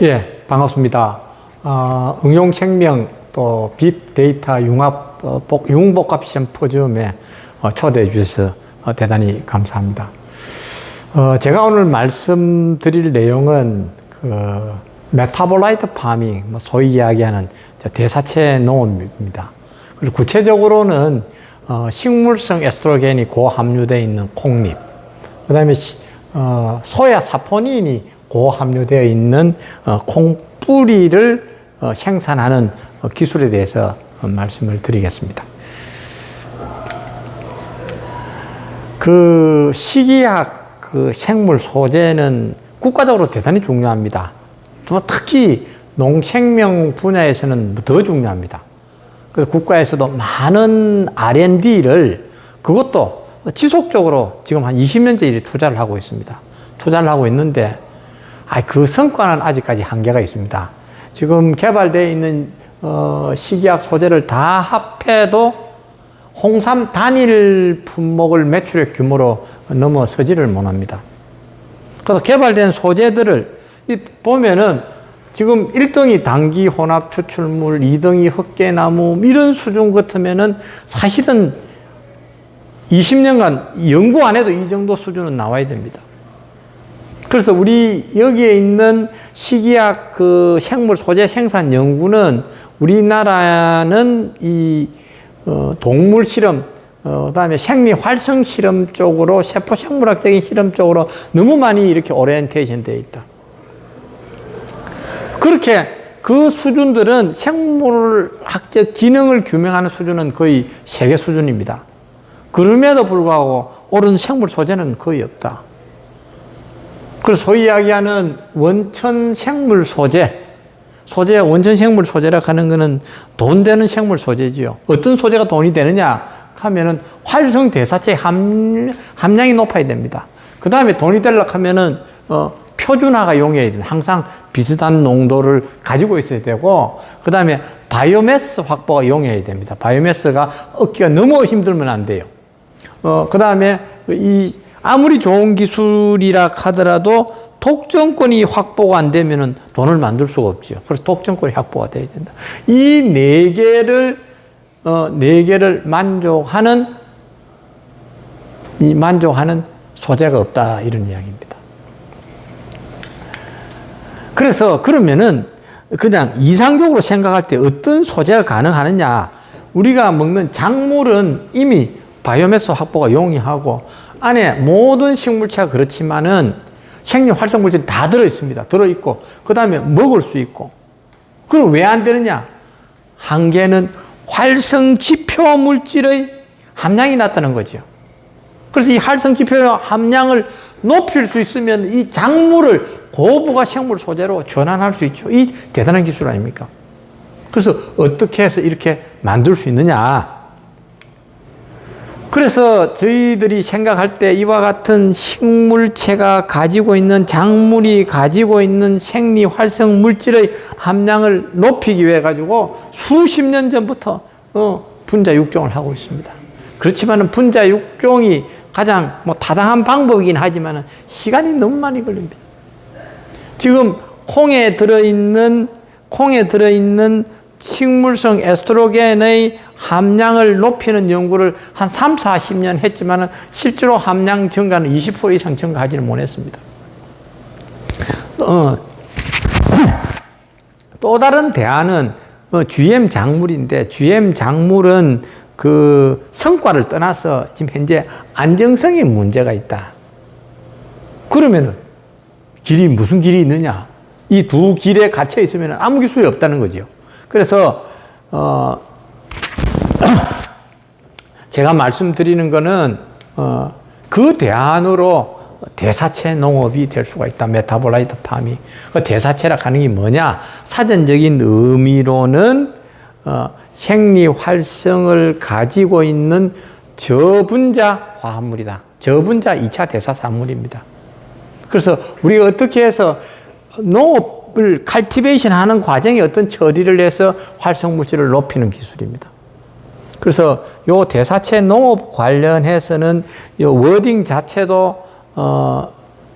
예, 반갑습니다. 응용생명 또 빅데이터 융복합 심포지엄에 초대해 주셔서 대단히 감사합니다. 제가 오늘 말씀드릴 내용은 메타볼라이트 파밍, 소위 이야기하는 대사체 농업입니다. 그래서 구체적으로는 식물성 에스트로겐이 고함유되어 있는 콩잎, 그 다음에 소야 사포닌이 고함유되어 있는 콩뿌리를 생산하는 기술에 대해서 말씀을 드리겠습니다. 식이약 생물 소재는 국가적으로 대단히 중요합니다. 특히 농생명 분야에서는 더 중요합니다. 그래서 국가에서도 많은 R&D를 그것도 지속적으로 지금 한 20년째 이렇게 투자를 하고 있습니다. 투자를 하고 있는데 그 성과는 아직까지 한계가 있습니다. 지금 개발되어 있는 식이약 소재를 다 합해도 홍삼 단일 품목을 매출액 규모로 넘어서지를 못합니다. 그래서 개발된 소재들을 보면은 지금 1등이 당기 혼합 추출물, 2등이 헛개나무 이런 수준 같으면은 사실은 20년간 연구 안 해도 이 정도 수준은 나와야 됩니다. 그래서 우리 여기에 있는 식이약 생물 소재 생산 연구는 우리나라는 동물 실험, 그다음에 생리 활성 실험 쪽으로 세포 생물학적인 실험 쪽으로 너무 많이 이렇게 오리엔테이션 되어 있다. 그렇게 그 수준들은 생물학적 기능을 규명하는 수준은 거의 세계 수준입니다. 그럼에도 불구하고 옳은 생물 소재는 거의 없다. 그래서 소위 이야기하는 원천 생물 소재, 원천 생물 소재라고 하는 것은 돈 되는 생물 소재지요. 어떤 소재가 돈이 되느냐 하면은 활성 대사체 함량이 높아야 됩니다. 그 다음에 돈이 되려고 하면은 표준화가 용해야 됩니다. 항상 비슷한 농도를 가지고 있어야 되고, 그 다음에 바이오매스 확보가 용해야 됩니다. 바이오매스가 얻기가 너무 힘들면 안 돼요. 그 다음에 아무리 좋은 기술이라 하더라도 독점권이 확보가 안 되면은 돈을 만들 수가 없죠. 그래서 독점권이 확보가 돼야 된다. 이 네 개를 만족하는 소재가 없다, 이런 이야기입니다. 그래서 그러면은 그냥 이상적으로 생각할 때 어떤 소재가 가능하느냐? 우리가 먹는 작물은 이미 바이오매스 확보가 용이하고 안에 모든 식물체가 그렇지만은 생리 활성 물질이 다 들어있습니다. 들어있고, 그 다음에 먹을 수 있고. 그럼 왜 안 되느냐? 한계는 활성 지표 물질의 함량이 낮다는 거죠. 그래서 이 활성 지표 함량을 높일 수 있으면 이 작물을 고부가 생물 소재로 전환할 수 있죠. 이 대단한 기술 아닙니까? 그래서 어떻게 해서 이렇게 만들 수 있느냐? 그래서 저희들이 생각할 때 이와 같은 식물체가 가지고 있는, 작물이 가지고 있는 생리 활성 물질의 함량을 높이기 위해 가지고 수십 년 전부터 분자 육종을 하고 있습니다. 그렇지만은 분자 육종이 가장 타당한 방법이긴 하지만은 시간이 너무 많이 걸립니다. 지금 콩에 들어있는 식물성 에스트로겐의 함량을 높이는 연구를 한 3, 40년 했지만 실제로 함량 증가는 20% 이상 증가하지는 못했습니다. 또 다른 대안은 GM 작물인데, GM 작물은 성과를 떠나서 지금 현재 안정성에 문제가 있다. 그러면은 무슨 길이 있느냐? 이 두 길에 갇혀 있으면 아무 기술이 없다는 거죠. 그래서 제가 말씀드리는 거는 그 대안으로 대사체 농업이 될 수가 있다. 메타볼라이트 파밍. 그 대사체라 하는 게 뭐냐? 사전적인 의미로는 생리 활성을 가지고 있는 저분자 화합물이다. 저분자 2차 대사산물입니다. 그래서 우리가 어떻게 해서 농업을 칼티베이션 하는 과정에 어떤 처리를 해서 활성물질을 높이는 기술입니다. 그래서 요 대사체 농업 관련해서는 요 워딩 자체도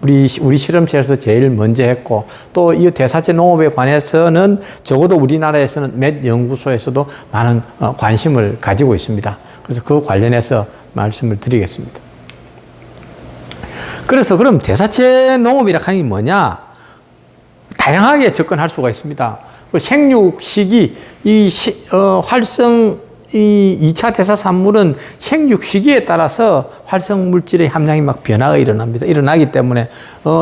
우리 실험실에서 제일 먼저 했고, 또 이 대사체 농업에 관해서는 적어도 우리나라에서는 몇 연구소에서도 많은 관심을 가지고 있습니다. 그래서 그 관련해서 말씀을 드리겠습니다. 그래서 그럼 대사체 농업이라 하는 게 뭐냐? 다양하게 접근할 수가 있습니다. 생육 시기, 활성, 이 2차 대사 산물은 생육 시기에 따라서 활성 물질의 함량이 막 변화가 일어나기 때문에,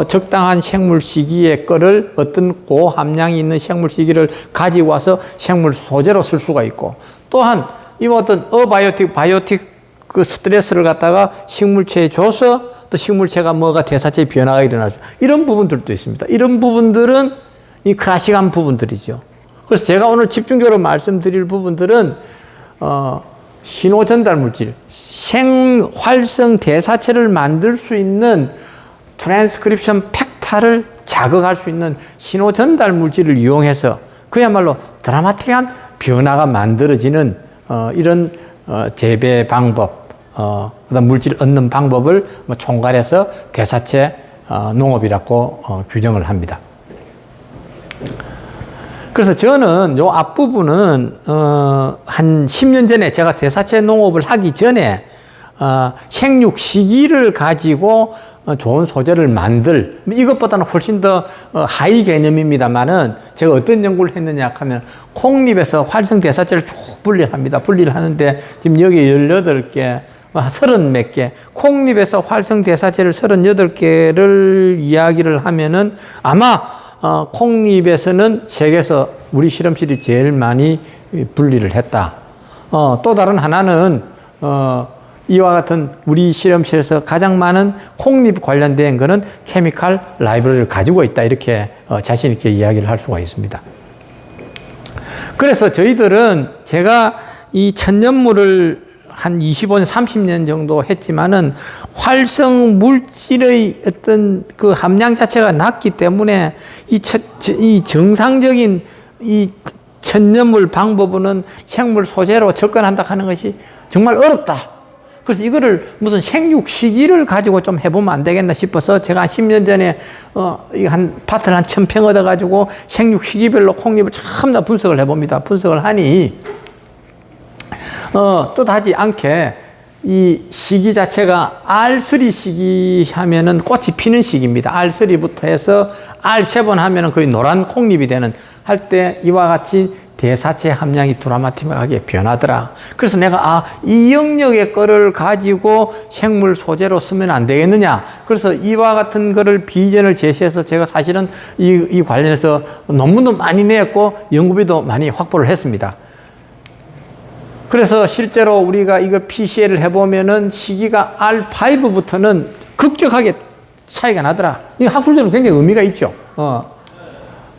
적당한 생물 시기의 거를 어떤 고함량이 있는 생물 시기를 가지고 와서 생물 소재로 쓸 수가 있고, 또한 이 어떤 바이오틱 그 스트레스를 갖다가 식물체에 줘서 또 식물체가 대사체의 변화가 일어날 수, 이런 부분들도 있습니다. 이런 부분들은 이 클래식한 부분들이죠. 그래서 제가 오늘 집중적으로 말씀드릴 부분들은 신호 전달 물질, 생활성 대사체를 만들 수 있는 트랜스크립션 팩타를 자극할 수 있는 신호 전달 물질을 이용해서 그야말로 드라마틱한 변화가 만들어지는 이런 재배 방법, 그다음 물질 얻는 방법을 총괄해서 대사체 농업이라고 규정을 합니다. 그래서 저는 요 앞부분은 한 10년 전에 제가 대사체 농업을 하기 전에 생육 시기를 가지고 좋은 소재를 만들, 이것보다는 훨씬 더 하이 개념입니다만은 제가 어떤 연구를 했느냐 하면 콩잎에서 활성 대사체를 쭉 분리를 합니다. 분리를 하는데 지금 여기 18개, 30몇 개, 콩잎에서 활성 대사체를 38개를 이야기를 하면은 아마 콩잎에서는 세계에서 우리 실험실이 제일 많이 분리를 했다. 또 다른 하나는 이와 같은 우리 실험실에서 가장 많은 콩잎 관련된 거는 케미칼 라이브러리를 가지고 있다. 이렇게 자신 있게 이야기를 할 수가 있습니다. 그래서 저희들은 제가 이 천년물을 한 25년, 30년 정도 했지만은 활성 물질의 어떤 그 함량 자체가 낮기 때문에 이 정상적인 이 천년물 방법은 생물 소재로 접근한다 하는 것이 정말 어렵다. 그래서 이거를 무슨 생육 시기를 가지고 좀 해보면 안 되겠나 싶어서 제가 한 10년 전에 한 파트를 한 1000평 얻어가지고 생육 시기별로 콩잎을 참나 분석을 해봅니다. 분석을 하니 뜻하지 않게 이 시기 자체가 R3 시기 하면은 꽃이 피는 시기입니다. R3부터 해서 R7 하면은 거의 노란 콩잎이 되는 할 때 이와 같이 대사체 함량이 드라마틱하게 변하더라. 그래서 내가 이 영역의 거를 가지고 생물 소재로 쓰면 안 되겠느냐. 그래서 이와 같은 거를 비전을 제시해서 제가 사실은 이 관련해서 논문도 많이 냈고 연구비도 많이 확보를 했습니다. 그래서 실제로 우리가 이걸 PCL을 해보면은 시기가 R5부터는 급격하게 차이가 나더라. 이 학술적으로 굉장히 의미가 있죠.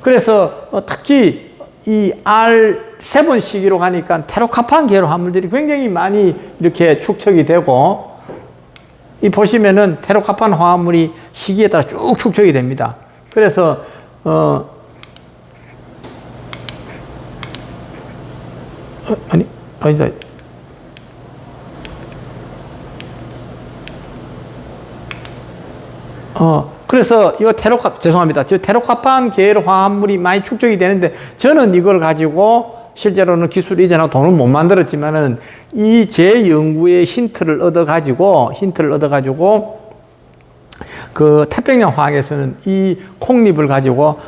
그래서 특히 이 R7 시기로 가니까 테로카판 계열 화물들이 굉장히 많이 이렇게 축적이 되고, 이 보시면은 테로카판 화합물이 시기에 따라 쭉 축적이 됩니다. 그래서 아니다. 그래서 이거 죄송합니다. 저 테로카판 계열 화합물이 많이 축적이 되는데, 저는 이걸 가지고 실제로는 기술 이전하고 돈을 못 만들었지만은 이 제 연구의 힌트를 얻어가지고 그 태평양 화학에서는 이 콩잎을 가지고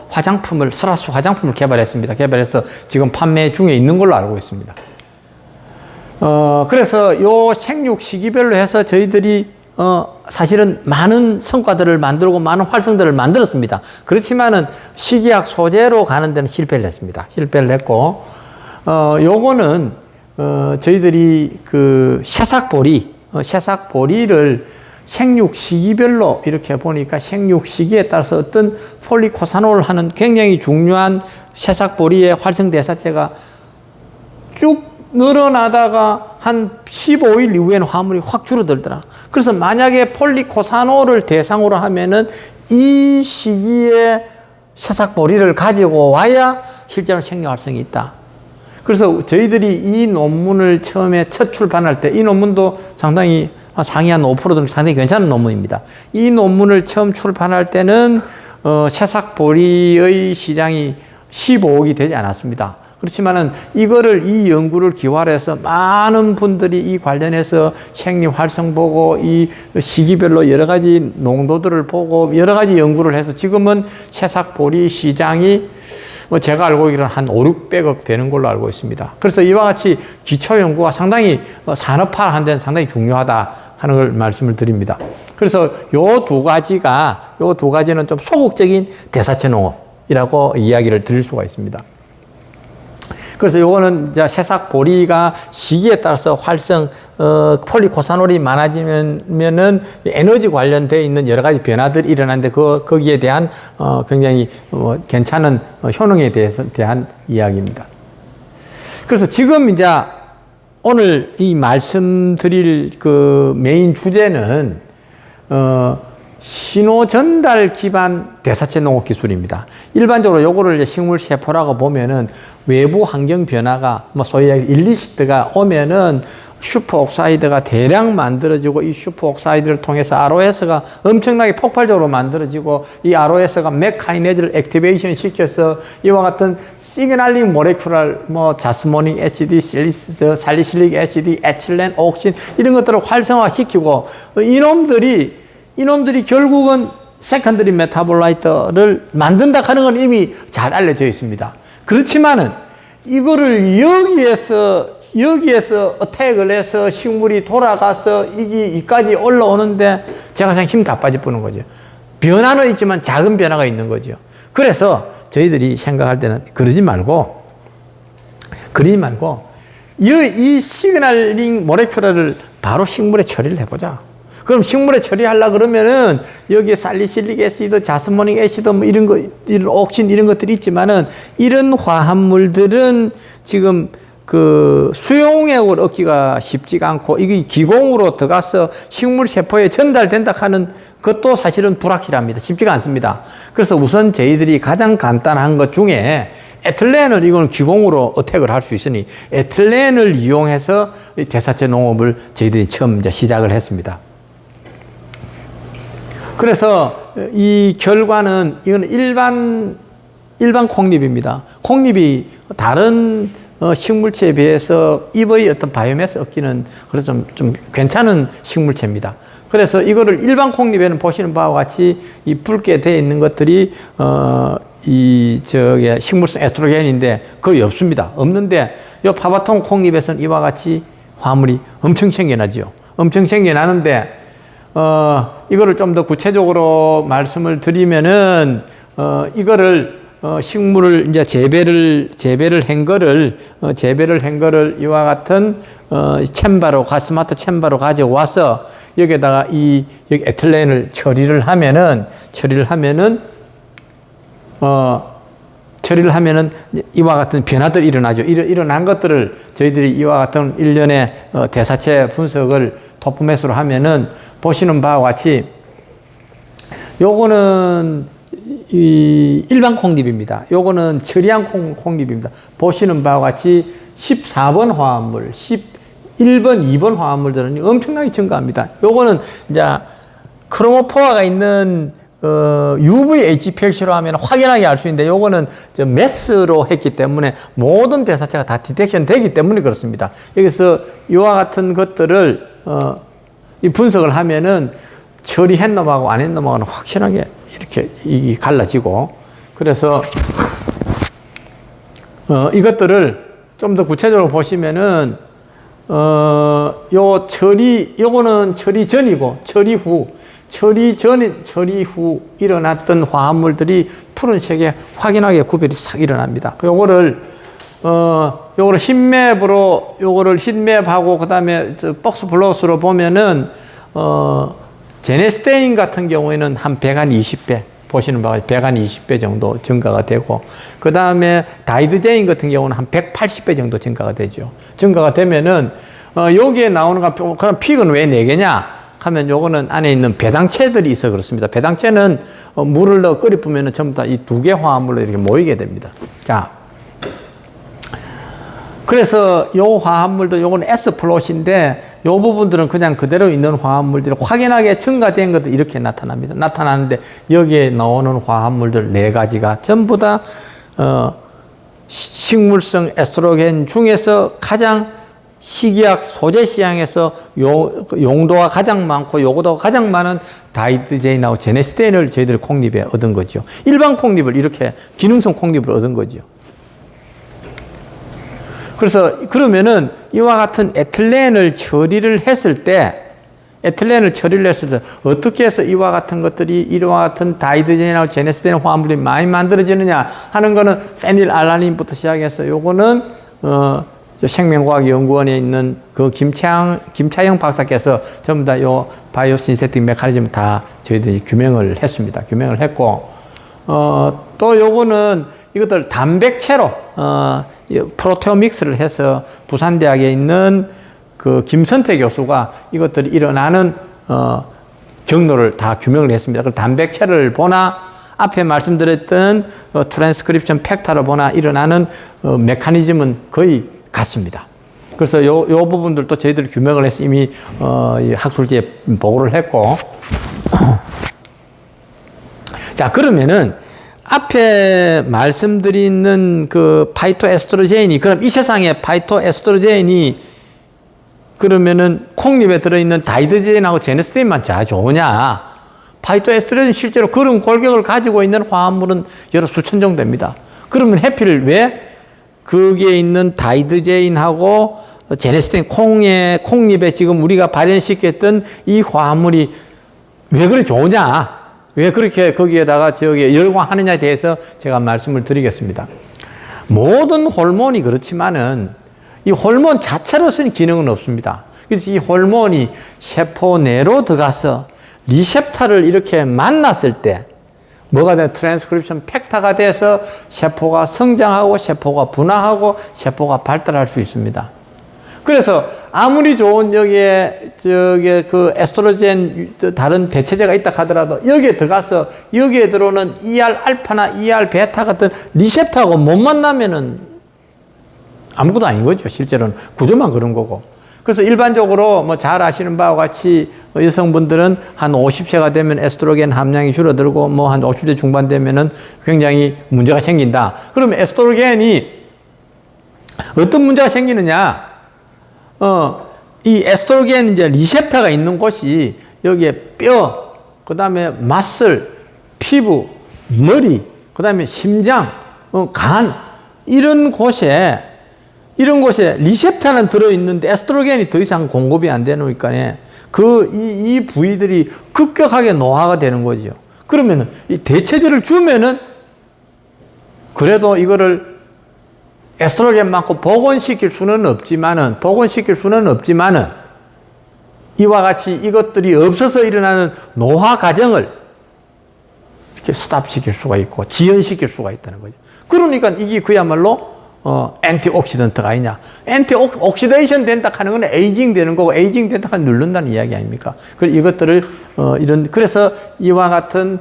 설화수 화장품을 개발했습니다. 개발해서 지금 판매 중에 있는 걸로 알고 있습니다. 그래서 요 생육 시기별로 해서 저희들이 사실은 많은 성과들을 만들고 많은 활성들을 만들었습니다. 그렇지만은 식이학 소재로 가는 데는 실패를 했습니다. 실패를 했고, 요거는 저희들이 그 새싹보리를 생육 시기별로 이렇게 보니까 생육 시기에 따라서 어떤 폴리코사놀을 하는 굉장히 중요한 새싹보리의 활성대사체가 쭉 늘어나다가 한 15일 이후에는 화물이 확 줄어들더라. 그래서 만약에 폴리코사놀을 대상으로 하면은 이 시기에 새싹보리를 가지고 와야 실제로 생육 활성이 있다. 그래서 저희들이 이 논문을 처음에 첫 출판할 때, 이 논문도 상당히 상위 한 5% 정도 상당히 괜찮은 논문입니다. 이 논문을 처음 출판할 때는 새싹보리의 시장이 15억이 되지 않았습니다. 그렇지만은 이거를 이 연구를 기활해서 많은 분들이 이 관련해서 생리 활성 보고 이 시기별로 여러 가지 농도들을 보고 여러 가지 연구를 해서 지금은 새싹보리 시장이 제가 알고 있기로는 한 5, 600억 되는 걸로 알고 있습니다. 그래서 이와 같이 기초 연구가 상당히 산업화하는 데는 상당히 중요하다 하는 걸 말씀을 드립니다. 그래서 요 두 가지는 좀 소극적인 대사체 농업이라고 이야기를 드릴 수가 있습니다. 그래서 요거는 이제 새싹 보리가 시기에 따라서 활성, 폴리코사놀이 많아지면은 에너지 관련되어 있는 여러 가지 변화들이 일어나는데 거기에 대한, 굉장히, 괜찮은 효능에 대한 이야기입니다. 그래서 지금 이제 오늘 이 말씀드릴 그 메인 주제는, 신호 전달 기반 대사체 농업 기술입니다. 일반적으로 요거를 식물 세포라고 보면은 외부 환경 변화가 소위 일리시트가 오면은 슈퍼옥사이드가 대량 만들어지고 이 슈퍼옥사이드를 통해서 ROS가 엄청나게 폭발적으로 만들어지고 이 ROS가 맥카이네즈를 액티베이션 시켜서 이와 같은 시그널링 모레큘럴 자스모닉 애시드, 살리실릭 애시드, 에틸렌, 옥신 이런 것들을 활성화시키고 이놈들이 결국은 세컨더리 메타볼라이트를 만든다 하는 건 이미 잘 알려져 있습니다. 그렇지만은 이거를 여기에서 어택을 해서 식물이 돌아가서 이까지 올라오는데 제가 그냥 힘 다 빠져 뿌는 거죠. 변화는 있지만 작은 변화가 있는 거죠. 그래서 저희들이 생각할 때는 그러지 말고 이 시그널링 모레큘러를 바로 식물에 처리를 해보자. 그럼 식물에 처리하려 그러면은 여기에 살리실릭 애시드, 자스모닉 애시드 이런 옥신 이런 것들이 있지만은 이런 화합물들은 지금 그 수용액을 얻기가 쉽지가 않고 이게 기공으로 들어가서 식물 세포에 전달된다 하는 것도 사실은 불확실합니다. 쉽지가 않습니다. 그래서 우선 저희들이 가장 간단한 것 중에 에틸렌을 이건 기공으로 어택을 할 수 있으니 에틸렌을 이용해서 대사체 농업을 저희들이 처음 이제 시작을 했습니다. 그래서 이 결과는 이건 일반 콩잎입니다. 콩잎이 다른 식물체에 비해서 잎의 어떤 바이오매스 얻기는 그래서 좀 괜찮은 식물체입니다. 그래서 이거를 일반 콩잎에는 보시는 바와 같이 이 붉게 되어 있는 것들이 식물성 에스트로겐인데 거의 없습니다. 없는데 이 파바통 콩잎에서는 이와 같이 화합물이 엄청 생겨나죠. 엄청 생겨나는데 이거를 좀 더 구체적으로 말씀을 드리면은, 이거를, 식물을 이제 재배를 한 거를 이와 같은, 스마트 챔버로 가져와서 여기에다가 여기 에틸렌을 처리를 하면은 이와 같은 변화들이 일어나죠. 일어난 것들을 저희들이 이와 같은 일련의 대사체 분석을 토프맷으로 하면은 보시는 바와 같이 요거는 일반 콩잎입니다. 요거는 처리한 콩잎입니다. 보시는 바와 같이 14번 화합물, 11번, 2번 화합물들은 엄청나게 증가합니다. 요거는 이제 크로모포아가 있는 UV-HPLC로 하면 확연하게 알 수 있는데 요거는 매스로 했기 때문에 모든 대사체가 다 디텍션 되기 때문에 그렇습니다. 여기서 이와 같은 것들을 이 분석을 하면은 처리한 놈하고 안 한 놈하고는 확실하게 이렇게 갈라지고 그래서 이것들을 좀 더 구체적으로 보시면은 요거는 처리 전이고 처리 후 일어났던 화합물들이 푸른색에 확연하게 구별이 싹 일어납니다. 요거를 흰맵하고 그다음에 박스 플러스로 보면은 제네스테인 같은 경우에는 한 120배 보시는 바가 120배 정도 증가가 되고 그다음에 다이드제인 같은 경우는 한 180배 정도 증가가 되죠. 증가가 되면은 여기에 나오는 그럼 픽은 왜 4개냐 하면 요거는 안에 있는 배당체들이 있어 그렇습니다. 배당체는 물을 넣어 끓여 보면은 전부 다 이 2개 화합물로 이렇게 모이게 됩니다. 자, 그래서 요 화합물도 요거는 S플롯인데 이 부분들은 그냥 그대로 있는 화합물들이 확연하게 증가된 것도 이렇게 나타납니다. 나타나는데 여기에 나오는 화합물들 4가지가 전부 다 식물성 에스트로겐 중에서 가장 식이약 소재 시장에서 용도가 가장 많고 요구도가 가장 많은 다이드제인하고 제네스텐을 저희들이 콩잎에 얻은 거죠. 일반 콩잎을 이렇게 기능성 콩잎을 얻은 거죠. 그래서 그러면은 이와 같은 에틸렌을 처리를 했을 때 어떻게 해서 이와 같은 것들이 이와 같은 다이드제인하고 제네스텐 화합물이 많이 만들어지느냐 하는 거는 페닐알라닌부터 시작해서 요거는 생명과학연구원에 있는 그 김차영 박사께서 전부 다 요 바이오 신세틱 메커니즘 다 저희들이 규명을 했습니다. 규명을 했고, 또 요거는 이것들 단백체로, 프로테오믹스를 해서 부산대학에 있는 그 김선태 교수가 이것들이 일어나는, 경로를 다 규명을 했습니다. 그 단백체를 보나, 앞에 말씀드렸던 트랜스크립션 팩터를 보나 일어나는 메커니즘은 거의 같습니다. 그래서 요 부분들도 저희들이 규명을 해서 이미 학술지에 보고를 했고, 자, 그러면은 앞에 말씀드리는 그 파이토에스트로제인이, 그럼 이 세상에 파이토에스트로제인이 그러면은 콩잎에 들어있는 다이드제인하고 제네스텐만 자 좋으냐? 파이토에스트로제인 실제로 그런 골격을 가지고 있는 화합물은 여러 수천 종 됩니다. 그러면 해필 왜 거기에 있는 다이드제인하고 제네스텐 콩잎에 지금 우리가 발현시켰던 이 화합물이 왜 그리 좋으냐? 왜 그렇게 거기에다가 열광하느냐에 대해서 제가 말씀을 드리겠습니다. 모든 호르몬이 그렇지만은 이 호르몬 자체로서는 기능은 없습니다. 그래서 이 호르몬이 세포 내로 들어가서 리셉터를 이렇게 만났을 때 뭐가 돼? 트랜스크립션 팩터가 돼서 세포가 성장하고 세포가 분화하고 세포가 발달할 수 있습니다. 그래서 아무리 좋은 여기에 그 에스트로겐 다른 대체제가 있다 하더라도 여기에 들어가서 여기에 들어오는 ER 알파나 ER 베타 같은 리셉터하고 못 만나면은 아무것도 아닌 거죠. 실제로는 구조만 그런 거고. 그래서 일반적으로 뭐 잘 아시는 바와 같이 여성분들은 한 50세가 되면 에스트로겐 함량이 줄어들고 뭐 한 50대 중반 되면은 굉장히 문제가 생긴다. 그러면 에스트로겐이 어떤 문제가 생기느냐? 이 에스트로겐 이제 리셉터가 있는 곳이 여기에 뼈, 그 다음에 마슬, 피부, 머리, 그 다음에 심장, 간, 이런 곳에 리셉터는 들어있는데 에스트로겐이 더 이상 공급이 안 되니까 이 부위들이 급격하게 노화가 되는 거죠. 그러면은 이 대체제를 주면은 그래도 이거를 에스트로겐만큼 복원시킬 수는 없지만은 이와 같이 이것들이 없어서 일어나는 노화 과정을 이렇게 스탑시킬 수가 있고 지연시킬 수가 있다는 거죠. 그러니까 이게 그야말로 엔티옥시던트가 아니냐. 옥시데이션 된다 하는 건 에이징 되는 거고, 에이징 된다 하면 누른다는 이야기 아닙니까? 이것들을, 그래서 이와 같은,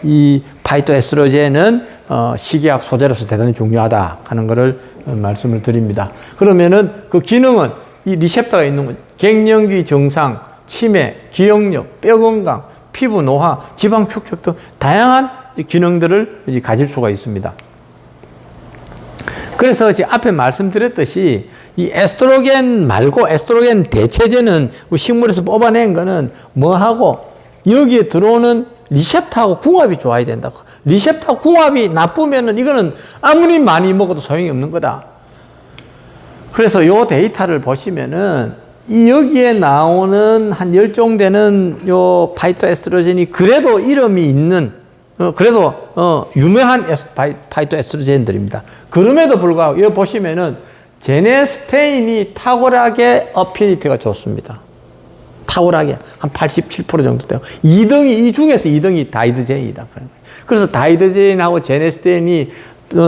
이 파이토에스트로겐은, 식이약 소재로서 대단히 중요하다 하는 것을 말씀을 드립니다. 그러면은 그 기능은 이 리셉터가 있는 거죠. 갱년기 증상, 치매, 기억력, 뼈 건강, 피부 노화, 지방 축적 등 다양한 기능들을 가질 수가 있습니다. 그래서 이제 앞에 말씀드렸듯이 이 에스트로겐 말고 에스트로겐 대체제는 식물에서 뽑아낸 거는 뭐하고 여기에 들어오는 리셉터하고 궁합이 좋아야 된다. 리셉터 궁합이 나쁘면은 이거는 아무리 많이 먹어도 소용이 없는 거다. 그래서 요 데이터를 보시면은 이 여기에 나오는 한 10종 되는 요 파이토에스트로겐이 그래도 이름이 있는 유명한 파이토에스트로겐들입니다. 그럼에도 불구하고, 여기 보시면은, 제네스테인이 탁월하게 어피니티가 좋습니다. 탁월하게. 한 87% 정도 돼요. 이 중에서 2등이 다이드제인이다. 그래서 다이드제인하고 제네스테인이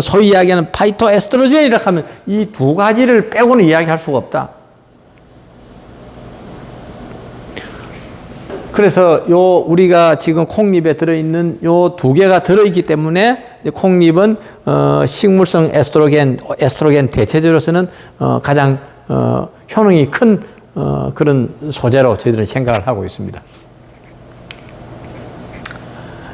소위 이야기하는 파이토에스트로겐이라 하면 이 두 가지를 빼고는 이야기할 수가 없다. 그래서 우리가 지금 콩잎에 들어있는 요 두 개가 들어있기 때문에 콩잎은, 에스트로겐 대체제로서는, 가장, 효능이 큰, 그런 소재로 저희들은 생각을 하고 있습니다.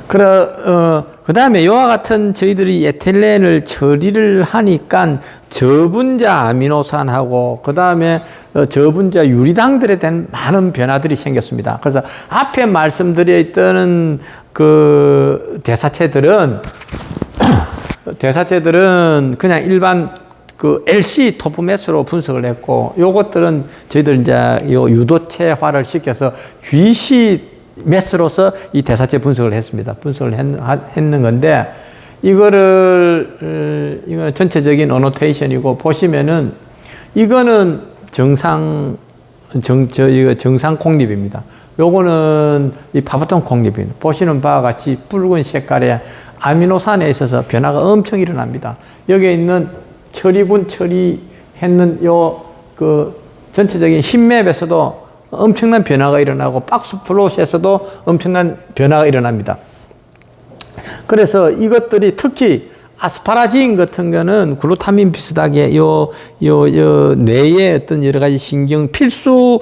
그 다음에 이와 같은 저희들이 에틸렌을 처리를 하니까 저분자 아미노산하고 그 다음에 저분자 유리당들에 대한 많은 변화들이 생겼습니다. 그래서 앞에 말씀드려 있던 그 대사체들은 그냥 일반 그 LC 토프매스로 분석을 했고, 요것들은 저희들 이제 요 유도체화를 시켜서 GC 매스로서 이 대사체 분석을 했습니다. 분석을 했는 건데, 이거는 전체적인 어노테이션이고, 보시면은, 이거는 정상 콩잎입니다. 요거는 이 파브톤 콩잎입니다. 보시는 바와 같이 붉은 색깔의 아미노산에 있어서 변화가 엄청 일어납니다. 여기에 있는 처리했는 전체적인 흰맵에서도 엄청난 변화가 일어나고 박스 플롯에서도 엄청난 변화가 일어납니다. 그래서 이것들이 특히 아스파라진 같은 거는 글루타민 비슷하게 뇌의 어떤 여러 가지 신경 비필수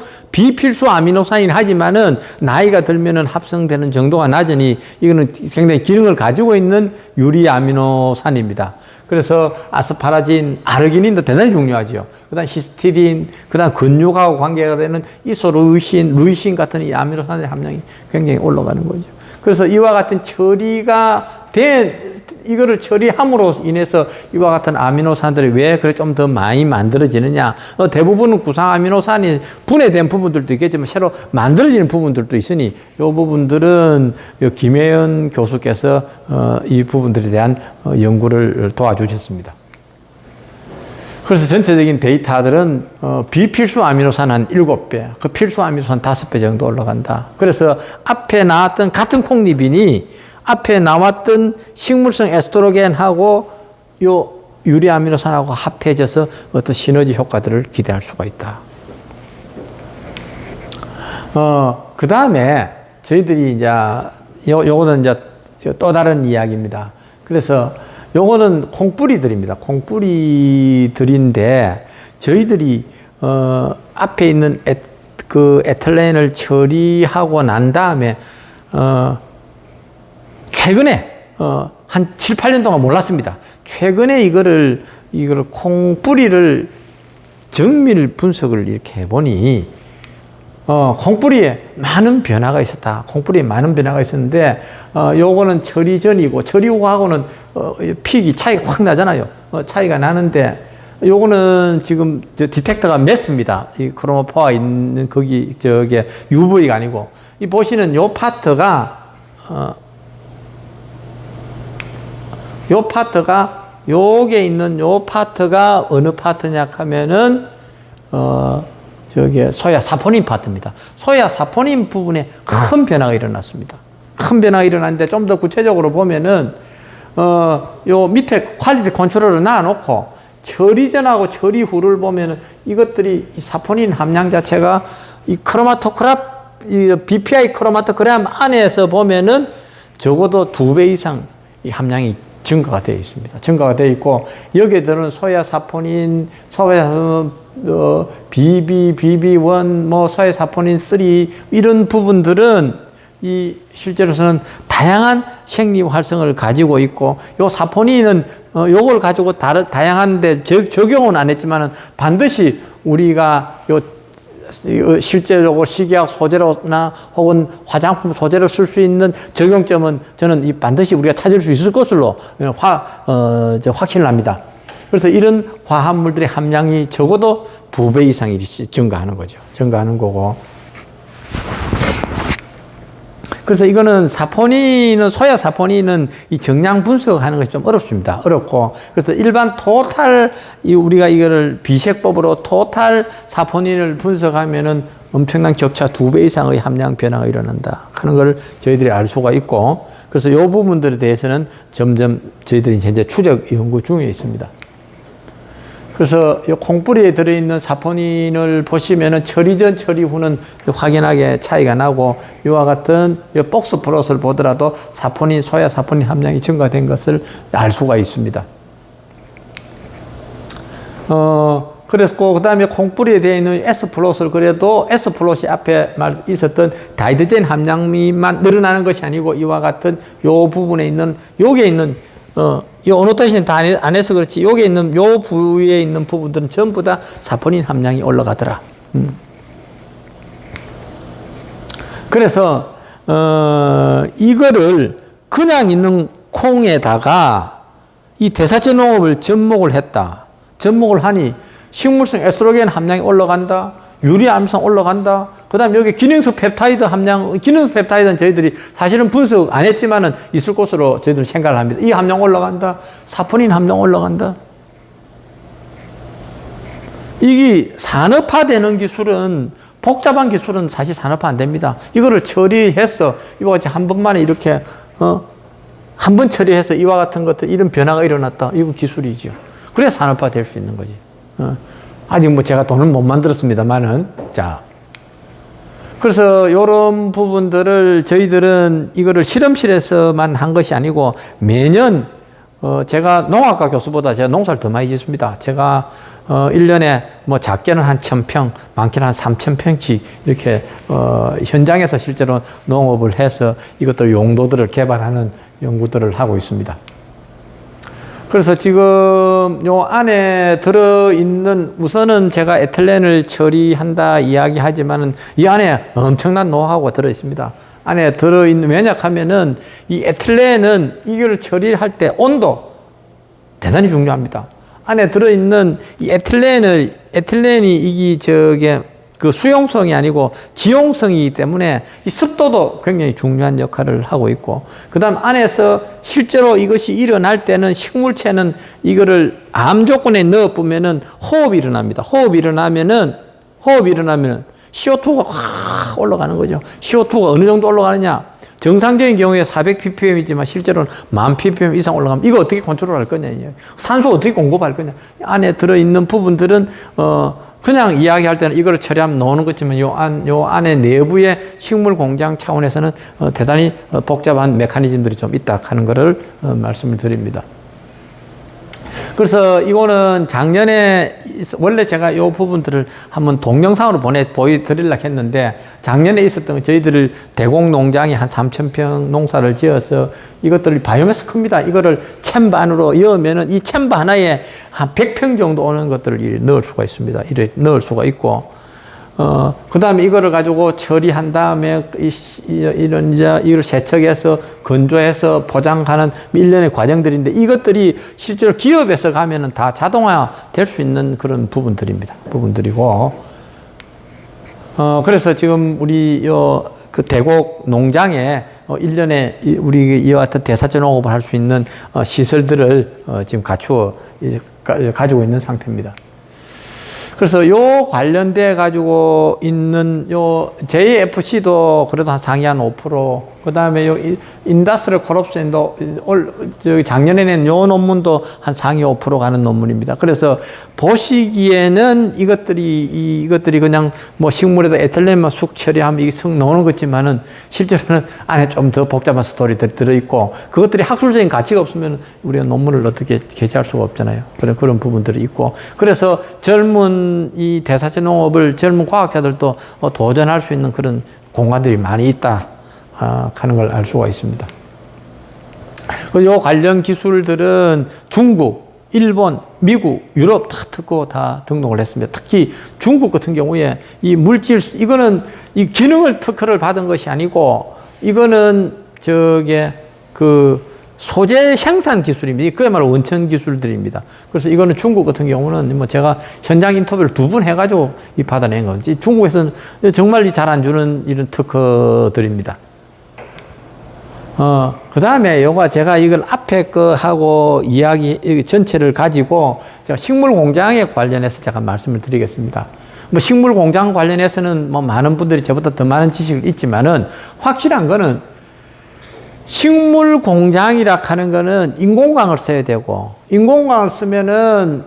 아미노산이긴 하지만은 나이가 들면은 합성되는 정도가 낮으니 이거는 굉장히 기능을 가지고 있는 유리 아미노산입니다. 그래서 아스파라진, 아르기닌도 대단히 중요하죠. 그 다음 히스티딘, 그 다음 근육하고 관계가 되는 루이신 같은 이 아미노산의 함량이 굉장히 올라가는 거죠. 그래서 이와 같은 이거를 처리함으로 인해서 이와 같은 아미노산들이 왜 그래 좀 더 많이 만들어지느냐. 대부분은 구상 아미노산이 분해된 부분들도 있겠지만 새로 만들어지는 부분들도 있으니 이 부분들은 김혜연 교수께서 이 부분들에 대한 연구를 도와주셨습니다. 그래서 전체적인 데이터들은 비필수 아미노산 한 7배, 그 필수 아미노산 5배 정도 올라간다. 그래서 앞에 나왔던 같은 콩잎이니 앞에 나왔던 식물성 에스트로겐하고 요 유리아미노산하고 합해져서 어떤 시너지 효과들을 기대할 수가 있다. 그 다음에 저희들이 이제 요거는 이제 또 다른 이야기입니다. 그래서 요거는 콩뿌리들입니다. 콩뿌리들인데 저희들이 앞에 있는 그 에틸렌을 처리하고 난 다음에 최근에 한 7, 8년 동안 몰랐습니다. 최근에 이거를 콩뿌리를 정밀 분석을 이렇게 해보니 콩뿌리에 많은 변화가 있었다. 콩뿌리에 많은 변화가 있었는데 요거는 처리 전이고 처리 후하고는 픽이 차이가 확 나잖아요. 차이가 나는데 요거는 지금 디텍터가 맸습니다. 이 크로모포가 있는 저게 UV가 아니고 이 보시는 요 파트가 요게 있는 요 파트가 어느 파트냐 하면은 저게 소야 사포닌 파트입니다. 소야 사포닌 부분에 큰 변화가 일어났습니다. 큰 변화가 일어났는데 좀 더 구체적으로 보면은 요 밑에 퀄리티 컨트롤을 놔놓고 처리 전하고 처리 후를 보면은 이것들이 이 사포닌 함량 자체가 이 이 BPI 크로마토그램 안에서 보면은 적어도 2배 이상 이 함량이 증가가 되어 있습니다. 증가가 되어 있고 여기에 들은 소야사포닌, BB1, 뭐 소야사포닌 3 이런 부분들은 이 실제로서는 다양한 생리 활성을 가지고 있고 요 사포닌은 요걸 가지고 다양한데 적용은 안 했지만은 반드시 우리가 실제적으로 식이약 소재로나 혹은 화장품 소재로 쓸 수 있는 적용점은 저는 반드시 우리가 찾을 수 있을 것으로 확신을 합니다. 그래서 이런 화합물들의 함량이 적어도 2배 이상이 증가하는 거죠. 증가하는 거고. 그래서 이거는 소야 사포닌은 이 정량 분석하는 것이 좀 어렵습니다. 어렵고. 그래서 일반 우리가 이거를 비색법으로 토탈 사포닌을 분석하면은 엄청난 격차 2배 이상의 함량 변화가 일어난다 하는 걸 저희들이 알 수가 있고. 그래서 이 부분들에 대해서는 점점 저희들이 현재 추적 연구 중에 있습니다. 그래서 이 콩뿌리에 들어있는 사포닌을 보시면은 처리 전, 처리 후는 확연하게 차이가 나고 이와 같은 이 복스 플롯을 보더라도 소야 사포닌 함량이 증가된 것을 알 수가 있습니다. 그래서 그 다음에 콩뿌리에 되어 있는 S 플러스를 그래도 S 플러스 앞에 있었던 다이드젠 함량만 늘어나는 것이 아니고 이와 같은 요 부분에 있는 요게 있는 이 오노테이션 다 안 해서 그렇지 요게 있는 요 부위에 있는 부분들은 전부 다 사포닌 함량이 올라가더라. 그래서 이거를 그냥 있는 콩에다가 이 대사체 농업을 접목을 했다. 접목을 하니 식물성 에스트로겐 함량이 올라간다. 유리암성 올라간다. 그 다음에 여기 기능성 펩타이드 함량, 기능성 펩타이드는 저희들이 사실은 분석 안 했지만은 있을 것으로 저희들은 생각을 합니다. 이 함량 올라간다. 사포닌 함량 올라간다. 이게 산업화되는 기술은 복잡한 기술은 사실 산업화 안 됩니다. 이거를 처리해서 이와 같이 한 번만에 이렇게 한 번 처리해서 이와 같은 것들 이런 변화가 일어났다. 이거 기술이죠. 그래야 산업화 될 수 있는 거지. 아직 뭐 제가 돈은 못 만들었습니다만은 자. 그래서 이런 부분들을 저희들은 이거를 실험실에서만 한 것이 아니고 매년 제가 농학과 교수보다 제가 농사를 더 많이 짓습니다. 제가 1년에 뭐 작게는 한 1000평, 많게는 한 3000평씩 이렇게 현장에서 실제로 농업을 해서 이것들 용도들을 개발하는 연구들을 하고 있습니다. 그래서 지금 요 안에 들어있는 우선은 제가 에틸렌을 처리한다 이야기하지만은 이 안에 엄청난 노하우가 들어있습니다. 안에 들어있는 왜냐하면은 이 에틸렌은 이걸 처리할 때 온도 대단히 중요합니다. 안에 들어있는 이 에틸렌이 이게 그 수용성이 아니고 지용성이기 때문에 이 습도도 굉장히 중요한 역할을 하고 있고, 그 다음 안에서 실제로 이것이 일어날 때는 식물체는 이거를 암 조건에 넣어 보면은 호흡이 일어납니다. 호흡이 일어나면은 CO2가 확 올라가는 거죠. CO2가 어느 정도 올라가느냐? 정상적인 경우에 400ppm이지만 실제로는 10,000ppm 이상 올라가면 이거 어떻게 컨트롤할 거냐? 산소 어떻게 공급할 거냐? 안에 들어있는 부분들은 그냥 이야기할 때는 이거를 처리하면 나오는 거지만 요 안에 내부의 식물 공장 차원에서는 대단히 복잡한 메커니즘들이 좀 있다 하는 거를 말씀을 드립니다. 그래서 이거는 작년에 원래 제가 이 부분들을 한번 동영상으로 보여드리려고 했는데 작년에 있었던 저희들 대공 농장이 한 3,000평 농사를 지어서 이것들이 바이오매스 큽니다. 이거를 챔버 안으로 넣으면은 이 챔버 하나에 한 100평 정도 오는 것들을 넣을 수가 있습니다. 이래 넣을 수가 있고 그 다음에 이거를 가지고 처리한 다음에 이걸 세척해서 건조해서 포장하는 일련의 과정들인데 이것들이 실제로 기업에서 가면은 다 자동화 될 수 있는 그런 부분들이고, 그래서 지금 우리 그 대곡 농장에 1년에 우리 이와 같은 대사체 농업을 할 수 있는 시설들을 지금 갖추어 가지고 있는 상태입니다. 그래서 요 관련돼 가지고 있는 요 JFC도 그래도 한 상위 한 5%, 그 다음에 요 인더스트리얼 콜옵스도 작년에 낸 요 논문도 한 상위 5% 가는 논문입니다. 그래서 보시기에는 이것들이 그냥 뭐 식물에다 에틸렌만 쑥 처리하면 이게 쑥 나오는 거지만은 실제로는 안에 좀 더 복잡한 스토리들이 들어있고 그것들이 학술적인 가치가 없으면 우리가 논문을 어떻게 게재할 수가 없잖아요. 그런 부분들이 있고, 그래서 젊은 이 대사체 농업을 젊은 과학자들도 도전할 수 있는 그런 공간들이 많이 있다 하는 걸 알 수가 있습니다. 이 관련 기술들은 중국, 일본, 미국, 유럽 다 듣고 다 등록을 했습니다. 특히 중국 같은 경우에 이 물질, 이거는 이 기능을 특허를 받은 것이 아니고 이거는 소재 생산 기술입니다. 그야말로 원천 기술들입니다. 그래서 이거는 중국 같은 경우는 뭐 제가 현장 인터뷰를 2번 해가지고 받아낸 거지. 중국에서는 정말 잘 안 주는 이런 특허들입니다. 그 다음에 제가 이걸 앞에 하고 이야기 전체를 가지고 제가 식물 공장에 관련해서 제가 말씀을 드리겠습니다. 뭐 식물 공장 관련해서는 뭐 많은 분들이 저보다 더 많은 지식이 있지만은 확실한 거는 식물 공장이라 하는 거는 인공광을 써야 되고, 인공광을 쓰면은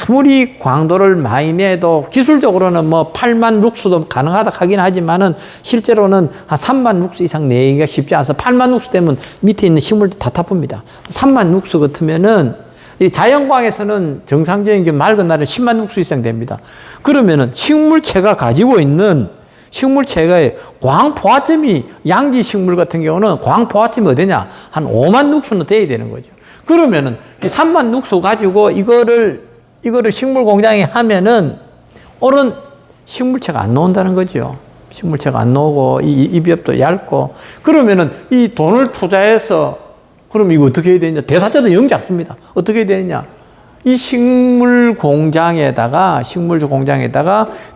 아무리 광도를 많이 내도 기술적으로는 뭐 8만 룩스도 가능하다 하긴 하지만은 실제로는 한 3만 룩스 이상 내기가 쉽지 않아서 8만 룩스 되면 밑에 있는 식물도 다 타쁩니다. 3만 룩스 같으면은 이 자연광에서는 정상적인 게 맑은 날은 10만 룩스 이상 됩니다. 그러면은 식물체가 가지고 있는 식물체의 광 포화점이 양지 식물 같은 경우는 광 포화점이 어디냐? 한 5만 룩스는 돼야 되는 거죠. 그러면은 이 3만 룩스 가지고 이거를 식물 공장에 하면은 옳은 식물체가 안 나온다는 거죠. 식물체가 안 나오고 이 비엽도 얇고 그러면은 이 돈을 투자해서 그럼 이거 어떻게 해야 되느냐? 대사체도 영 작습니다. 어떻게 해야 되느냐? 이 식물 공장에다가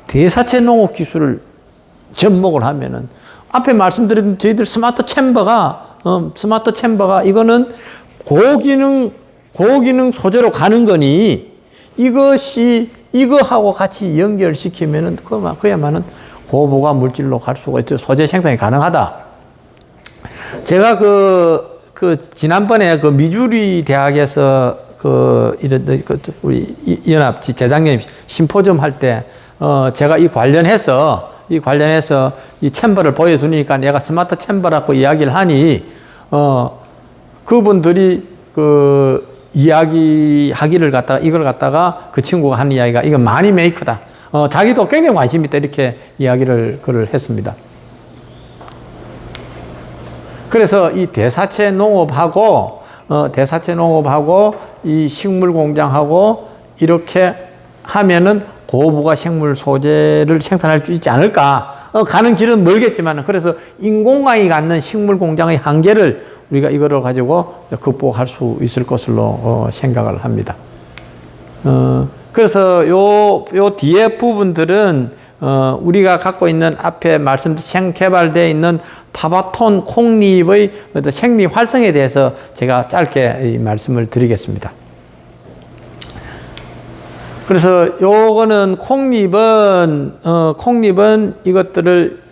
대사체 농업 기술을 접목을 하면은 앞에 말씀드린 저희들 스마트 챔버가 이거는 고기능 소재로 가는 거니 이거하고 같이 연결시키면은 그야말은 고부가 물질로 갈 수가 있죠. 소재 생산이 가능하다. 제가 지난번에 미주리 대학에서 우리 연합 재작년 심포지엄 할 때, 제가 이 관련해서 이 챔버를 보여주니까 내가 스마트 챔버라고 이야기를 하니, 그분들이 이야기하기를 이걸 갖다가 그 친구가 하는 이야기가 이건 마니 메이커다. 자기도 굉장히 관심 있다. 이렇게 이야기를 했습니다. 그래서 이 대사체 농업하고 이 식물 공장하고 이렇게 하면은 고부가 생물 소재를 생산할 수 있지 않을까. 가는 길은 멀겠지만, 그래서 인공광이 갖는 식물 공장의 한계를 우리가 이거를 가지고 극복할 수 있을 것으로 생각을 합니다. 그래서 요 뒤에 부분들은 우리가 갖고 있는 앞에 개발되어 있는 파바톤 콩잎의 생리 활성에 대해서 제가 짧게 말씀을 드리겠습니다. 그래서 요거는 콩잎은 이것들을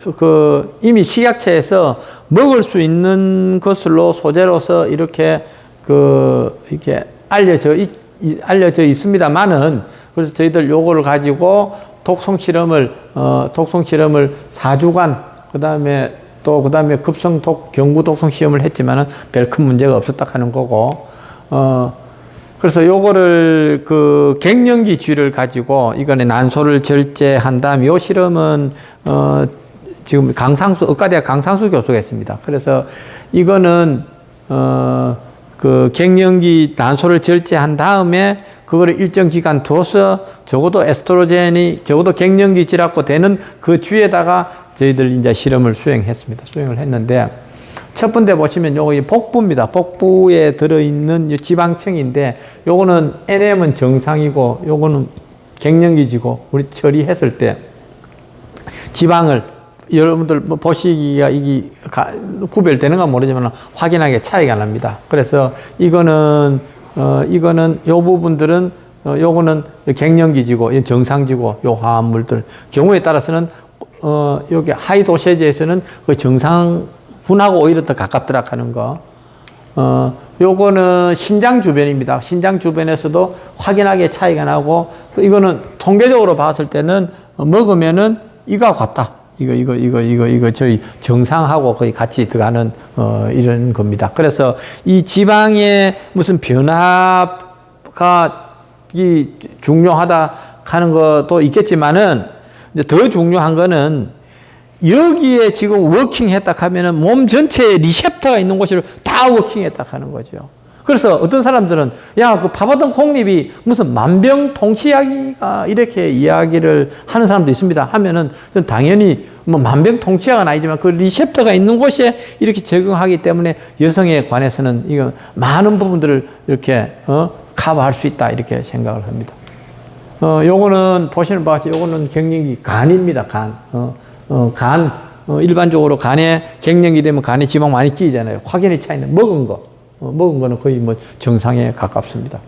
이미 식약처에서 먹을 수 있는 것으로 소재로서 이렇게 알려져 있습니다만은, 그래서 저희들 요거를 가지고 독성 실험을 4주간, 그 다음에 경구 독성 시험을 했지만은 별 큰 문제가 없었다 하는 거고, 그래서 요거를 갱년기 쥐를 가지고 이거는 난소를 절제한 다음 요 실험은, 지금 의과대학 강상수 교수가 했습니다. 그래서 이거는, 갱년기 난소를 절제한 다음에 그거를 일정 기간 둬서 적어도 갱년기 쥐라고 되는 그 쥐에다가 저희들 이제 실험을 수행을 했는데, 첫 번째 보시면 요거 복부입니다. 복부에 들어있는 지방층인데, 요거는 NM은 정상이고, 요거는 갱년기지고, 우리 처리했을 때 지방을 여러분들 보시기가 이게 구별되는가 모르지만 확연하게 차이가 납니다. 그래서 이거는 요 부분들은 요거는 갱년기지고 정상지고 요 화합물들 경우에 따라서는 여기 하이도세지에서는 그 정상분하고 오히려 더 가깝더라 하는 거. 요거는 신장 주변입니다. 신장 주변에서도 확연하게 차이가 나고, 이거는 통계적으로 봤을 때는 먹으면은 이거와 같다. 이거 저희 정상하고 거의 같이 들어가는 이런 겁니다. 그래서 이 지방의 무슨 변화가 중요하다 하는 것도 있겠지만은, 이제 더 중요한 거는 여기에 지금 워킹했다 하면은 몸 전체에 리셉터가 있는 곳을 다 워킹했다 하는 거죠. 그래서 어떤 사람들은 파바톤 콩잎이 무슨 만병통치약이가 이렇게 이야기를 하는 사람도 있습니다. 하면은 당연히 만병통치약은 아니지만 그 리셉터가 있는 곳에 이렇게 적용하기 때문에 여성에 관해서는 이거 많은 부분들을 이렇게 커버할 수 있다 이렇게 생각을 합니다. 요거는 보시는 바와 같이 요거는 갱년기 간입니다. 간. 일반적으로 간에 갱년기 되면 간에 지방 많이 끼잖아요. 확연히 차이는 먹은 거는 거의 정상에 가깝습니다.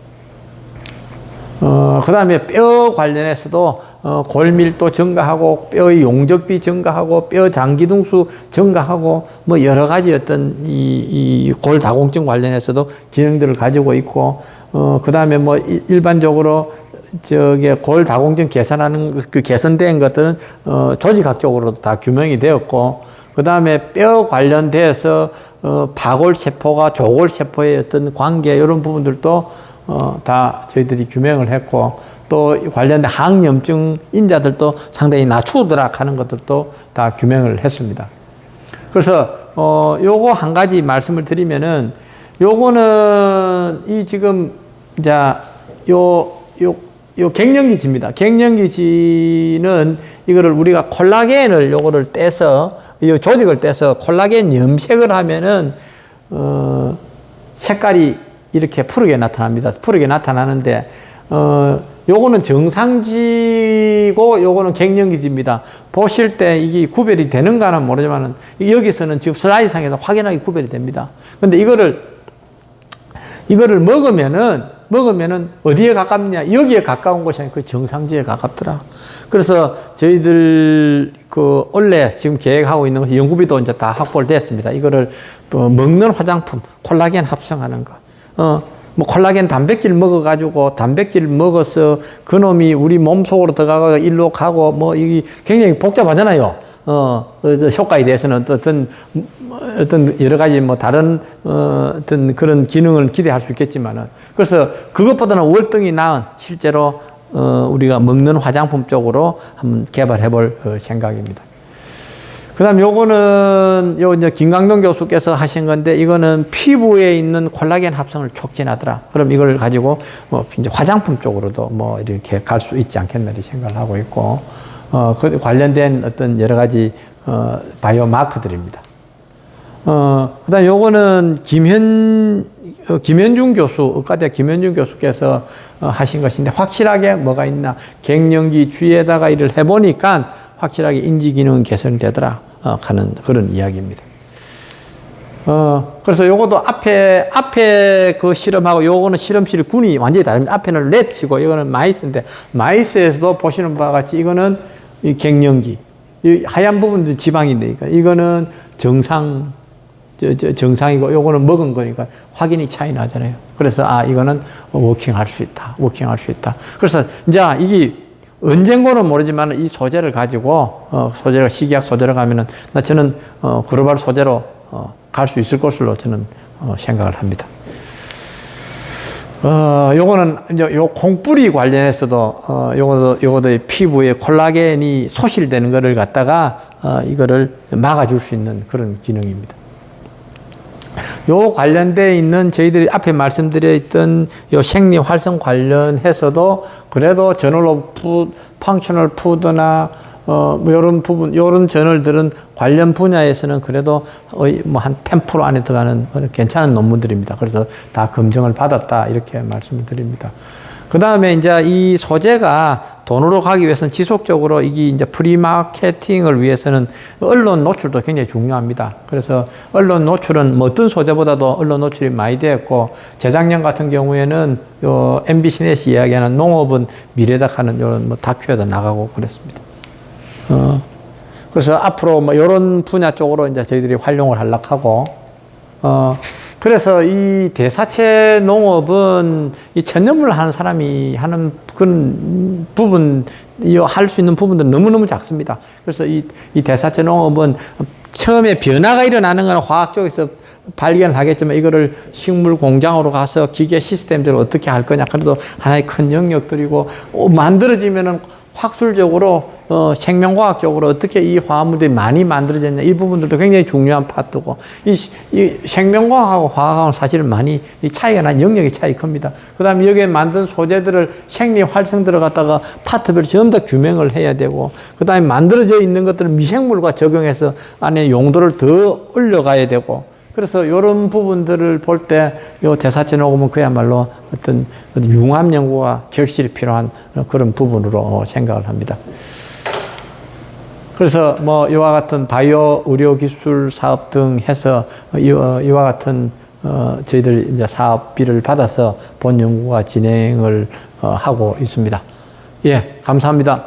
그 다음에 뼈 관련해서도 골밀도 증가하고 뼈의 용적비 증가하고 뼈 장기둥수 증가하고 여러 가지 어떤 이 골다공증 관련해서도 기능들을 가지고 있고, 그 다음에 일반적으로 골다공증 개선하는 개선된 것들은 조직학적으로도 다 규명이 되었고, 그 다음에 뼈 관련돼서 파골세포가 조골세포의 어떤 관계 이런 부분들도 다 저희들이 규명을 했고, 또 관련된 항염증 인자들도 상당히 낮추도록 하는 것들도 다 규명을 했습니다. 그래서 요거 한 가지 말씀을 드리면은, 요거는 이 지금 이제 요 갱년기지입니다. 갱년기지는 이거를 우리가 콜라겐을 요거를 떼서, 이 조직을 떼서 콜라겐 염색을 하면은 색깔이 이렇게 푸르게 나타납니다. 푸르게 나타나는데 요거는 정상지고 요거는 갱년기지입니다. 보실 때 이게 구별이 되는가는 모르지만은 여기서는 지금 슬라이드상에서 확연하게 구별이 됩니다. 근데 이거를 먹으면은 어디에 가깝냐? 여기에 가까운 곳이 아니고 그 정상지에 가깝더라. 그래서 저희들 원래 지금 계획하고 있는 것이 연구비도 이제 다 확보를 됐습니다. 이거를 먹는 화장품, 콜라겐 합성하는 거. 뭐 콜라겐 단백질 먹어가지고 단백질 먹어서 그놈이 우리 몸 속으로 들어가고 일로 가고 뭐 이게 굉장히 복잡하잖아요. 효과에 대해서는 어떤 여러 가지 뭐 다른 어떤 그런 기능을 기대할 수 있겠지만은, 그래서 그것보다는 월등히 나은 실제로 우리가 먹는 화장품 쪽으로 한번 개발해 볼 생각입니다. 그 다음 요거는 이제 김강동 교수께서 하신 건데, 이거는 피부에 있는 콜라겐 합성을 촉진하더라. 그럼 이걸 가지고 뭐 이제 화장품 쪽으로도 뭐 이렇게 갈 수 있지 않겠나 이렇게 생각을 하고 있고, 그 관련된 어떤 여러 가지 바이오 마크들입니다. 그 다음 요거는 김현중 교수, 의과대학 김현중 교수께서 하신 것인데, 확실하게 뭐가 있나, 갱년기 주위에다가 일을 해보니까 확실하게 인지기능 개선되더라 하는 그런 이야기입니다. 그래서 요것도 앞에 그 실험하고 요거는 실험실 군이 완전히 다릅니다. 앞에는 렛이고 이거는 마이스인데, 마이스에서도 보시는 바와 같이 이거는 이 갱년기, 이 하얀 부분도 지방인데, 이거는 정상이고 요거는 먹은 거니까 확연히 차이 나잖아요. 그래서 이거는 워킹할 수 있다. 그래서 이제 이게 언젠가는 모르지만 이 소재를 가지고 소재가 식이약 소재로 가면은 저는 글로벌 소재로 갈 수 있을 것으로 저는 생각을 합니다. 요거는 이제 요 콩뿌리 관련해서도 요거도 피부에 콜라겐이 소실되는 거를 갖다가 이거를 막아줄 수 있는 그런 기능입니다. 요 관련돼 있는 저희들이 앞에 말씀드려 있던 요 생리 활성 관련해서도 그래도 저널 오브 펑셔널 푸드나 뭐 요런 저널들은 관련 분야에서는 그래도 뭐 한 10% 안에 들어가는 괜찮은 논문들입니다. 그래서 다 검증을 받았다 이렇게 말씀을 드립니다. 그 다음에 이제 이 소재가 돈으로 가기 위해서는 지속적으로 이게 이제 프리마케팅을 위해서는 언론 노출도 굉장히 중요합니다. 그래서 언론 노출은 뭐 어떤 소재보다도 언론 노출이 많이 되었고, 재작년 같은 경우에는 요 MBC 넷이 이야기하는 농업은 미래다 하는 이런 뭐 다큐에도 나가고 그랬습니다. 그래서 앞으로 뭐 이런 분야 쪽으로 이제 저희들이 활용을 하려고 하고, 그래서 이 대사체 농업은 이 천연물 하는 사람이 하는 그런 부분, 할 수 있는 부분들은 너무너무 작습니다. 그래서 이 대사체 농업은 처음에 변화가 일어나는 건 화학 쪽에서 발견을 하겠지만, 이거를 식물 공장으로 가서 기계 시스템대로 어떻게 할 거냐. 그래도 하나의 큰 영역들이고, 만들어지면은 학술적으로 생명과학적으로 어떻게 이 화합물들이 많이 만들어졌냐, 이 부분들도 굉장히 중요한 파트고, 이 생명과학하고 화학하고는 사실은 많이 이 차이가 난 영역의 차이 큽니다. 그 다음에 여기에 만든 소재들을 생리 활성들을 갖다가 파트별로 전부 다 규명을 해야 되고, 그 다음에 만들어져 있는 것들을 미생물과 적용해서 안에 용도를 더 올려가야 되고, 그래서 이런 부분들을 볼 때 이 대사체 녹음은 그야말로 어떤 융합 연구가 절실히 필요한 그런 부분으로 생각을 합니다. 그래서 뭐 이와 같은 바이오 의료 기술 사업 등 해서 이와 같은 저희들 이제 사업비를 받아서 본 연구가 진행을 하고 있습니다. 예, 감사합니다.